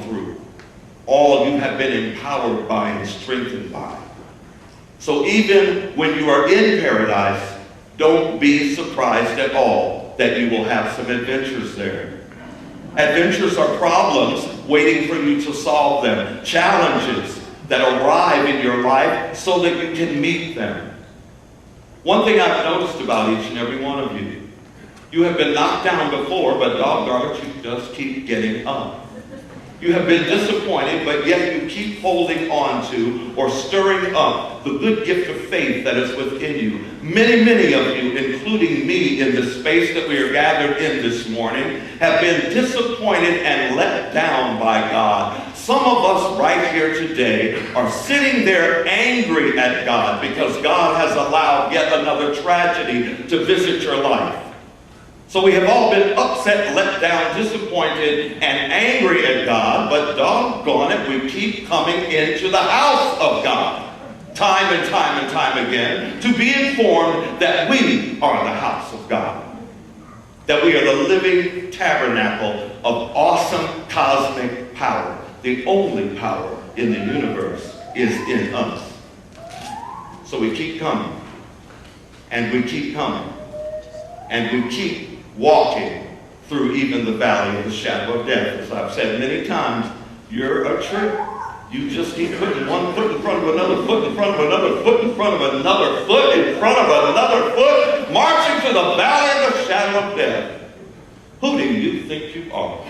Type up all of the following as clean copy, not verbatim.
through. All you have been empowered by and strengthened by. So even when you are in paradise, don't be surprised at all that you will have some adventures there. Adventures are problems waiting for you to solve them. Challenges that arrive in your life so that you can meet them. One thing I've noticed about each and every one of you, you have been knocked down before, but doggone it, you just keep getting up. You have been disappointed, but yet you keep holding on to or stirring up the good gift of faith that is within you. Many, many of you, including me in the space that we are gathered in this morning, have been disappointed and let down by God. Some of us right here today are sitting there angry at God because God has allowed yet another tragedy to visit your life. So we have all been upset, let down, disappointed, and angry at God, but doggone it, we keep coming into the house of God time and time and time again to be informed that we are the house of God. That we are the living tabernacle of awesome cosmic power. The only power in the universe is in us. So we keep coming, and we keep coming, and we keep walking through even the valley of the shadow of death. As I've said many times, you're a trick. You just keep putting one foot in front of another foot in front of another foot in front of another foot in front of another foot, marching to the valley of the shadow of death. Who do you think you are?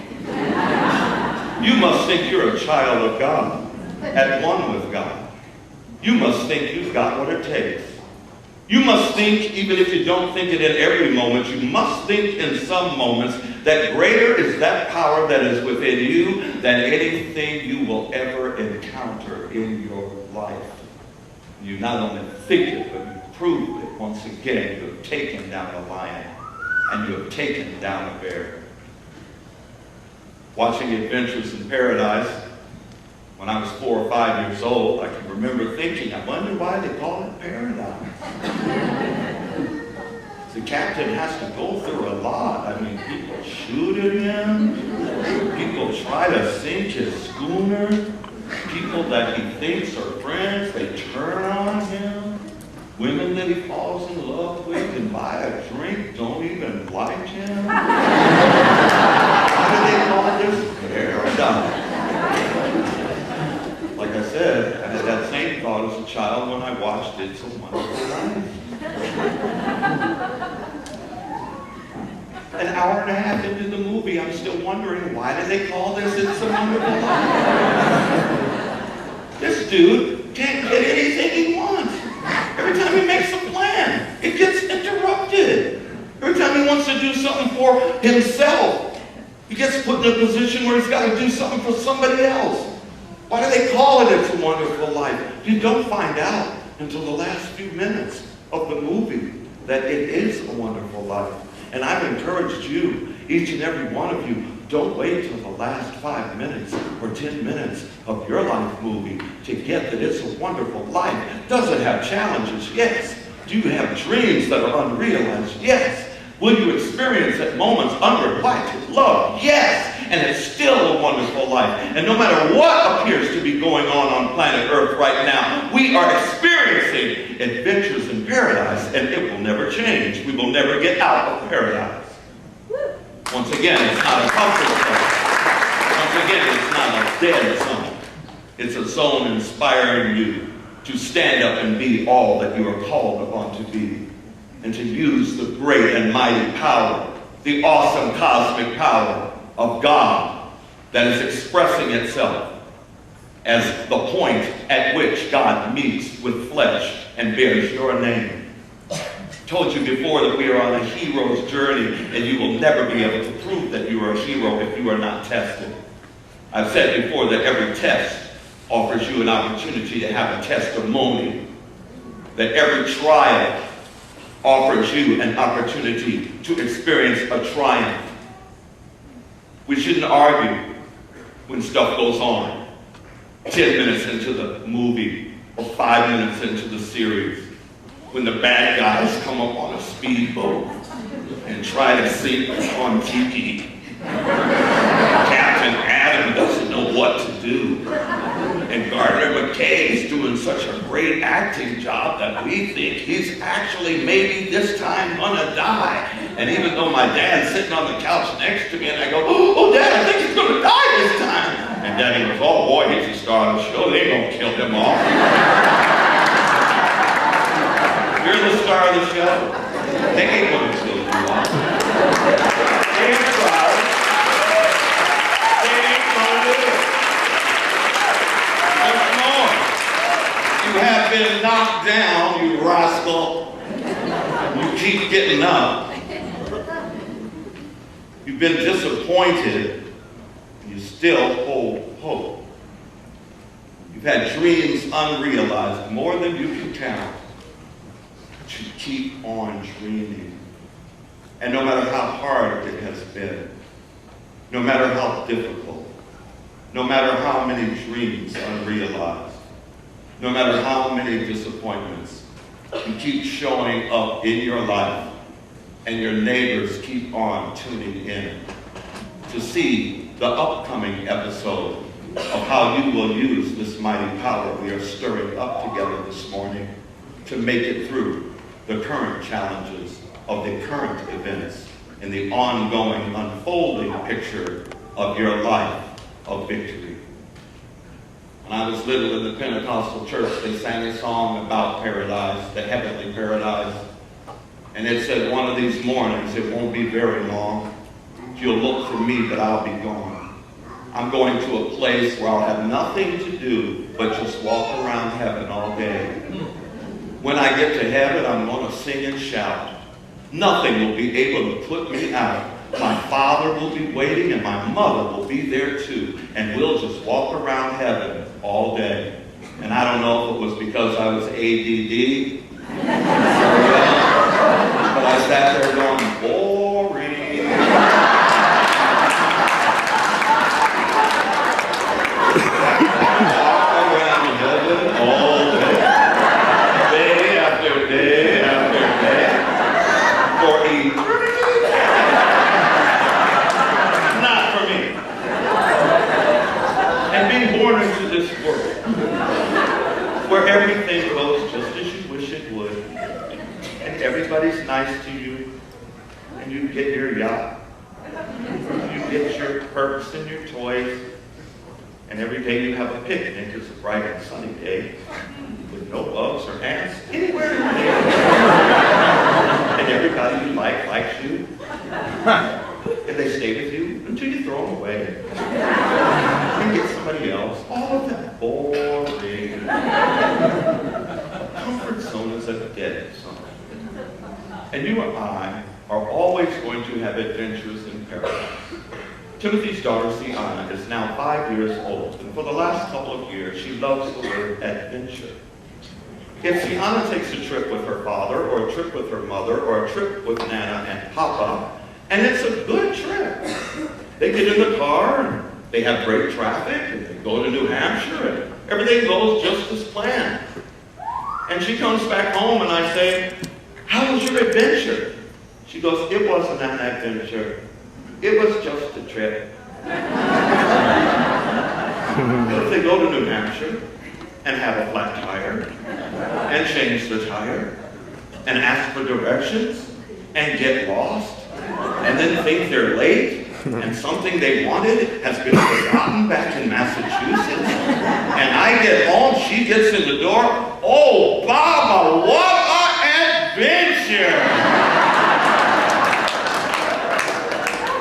You must think you're a child of God, at one with God. You must think you've got what it takes. You must think, even if you don't think it in every moment, you must think in some moments that greater is that power that is within you than anything you will ever encounter in your life. You not only think it, but you prove it once again. You have taken down a lion, and you have taken down a bear. Watching Adventures in Paradise, when I was 4 or 5 years old, I can remember thinking, I wonder why they call it paradise. The captain has to go through a lot. I mean, people shoot at him. People try to sink his schooner. People that he thinks are friends, they turn on him. Women that he falls in love with and buy a drink don't even like him. Why do they call this paradise? Like I said, I had that same thought as a child when I watched It's a Wonderful Life. An hour and a half into the movie, I'm still wondering, why did they call this It's a Wonderful Life? This dude can't get anything he wants. Every time he makes a plan, it gets interrupted. Every time he wants to do something for himself, he gets put in a position where he's got to do something for somebody else. Why do they call it It's a Wonderful Life? You don't find out until the last few minutes of the movie that it is a wonderful life. And I've encouraged you, each and every one of you, don't wait till the last 5 minutes or 10 minutes of your life movie to get that it's a wonderful life. Does it have challenges? Yes. Do you have dreams that are unrealized? Yes. Will you experience at moments unrequited love? Yes. And it's still a wonderful life. And no matter what appears to be going on planet Earth right now, we are experiencing adventures in paradise, and it will never change. We will never get out of paradise. Once again, it's not a comfort zone. Once again, it's not a dead zone. It's a zone inspiring you to stand up and be all that you are called upon to be, and to use the great and mighty power, the awesome cosmic power of God that is expressing itself as the point at which God meets with flesh and bears your name. I told you before that we are on a hero's journey, and you will never be able to prove that you are a hero if you are not tested. I've said before that every test offers you an opportunity to have a testimony, that every trial offers you an opportunity to experience a triumph. We shouldn't argue when stuff goes on 10 minutes into the movie or 5 minutes into the series, when the bad guys come up on a speedboat and try to sink on TV. Captain Adam doesn't know such a great acting job that we think he's actually maybe this time gonna die. And even though my dad's sitting on the couch next to me and I go, oh Dad, I think he's gonna die this time. And Daddy goes, oh boy, he's the star of the show. They ain't gonna kill him off. You're the star of the show. They ain't gonna kill you off. They ain't proud. They ain't gonna do it. There's more. You have been knocked down, you rascal. You keep getting up. You've been disappointed. You still hold hope. You've had dreams unrealized, more than you can count. But you keep on dreaming. And no matter how hard it has been, no matter how difficult, no matter how many dreams unrealized, no matter how many disappointments, you keep showing up in your life, and your neighbors keep on tuning in to see the upcoming episode of how you will use this mighty power we are stirring up together this morning to make it through the current challenges of the current events in the ongoing unfolding picture of your life of victory. When I was little in the Pentecostal church, they sang a song about paradise, the heavenly paradise. And it said, one of these mornings, it won't be very long, you'll look for me, but I'll be gone. I'm going to a place where I'll have nothing to do but just walk around heaven all day. When I get to heaven, I'm going to sing and shout. Nothing will be able to put me out. My father will be waiting and my mother will be there too. And we'll just walk around heaven all day. And I don't know if it was because I was ADD. But I sat there going, boring. Walk around heaven all day. Day after day after day. For eternity. Not for me. And being born into this world, where everything goes just as you wish it would, and everybody's nice to you, and you get your yacht, you get your perks and your toys, and every day you have a picnic. It's a bright and sunny day with no bugs or ants anywhere in the and everybody you like likes you, and they stay with you until you throw them away and get somebody else. All of that boring. Comfort zone is a dead zone. And you and I are always going to have adventures in paradise. Timothy's daughter, Sienna, is now 5 years old, and for the last couple of years, she loves the word adventure. If Sienna takes a trip with her father, or a trip with her mother, or a trip with Nana and Papa, and it's a good trip. They get in the car, and they have great traffic, and they go to New Hampshire, and everything goes just as planned. And she comes back home, and I say, how was your adventure? She goes, it wasn't an adventure. It was just a trip. But if they go to New Hampshire and have a flat tire and change the tire and ask for directions and get lost and then think they're late and something they wanted has been forgotten back in Massachusetts, and I get home, she gets in the door,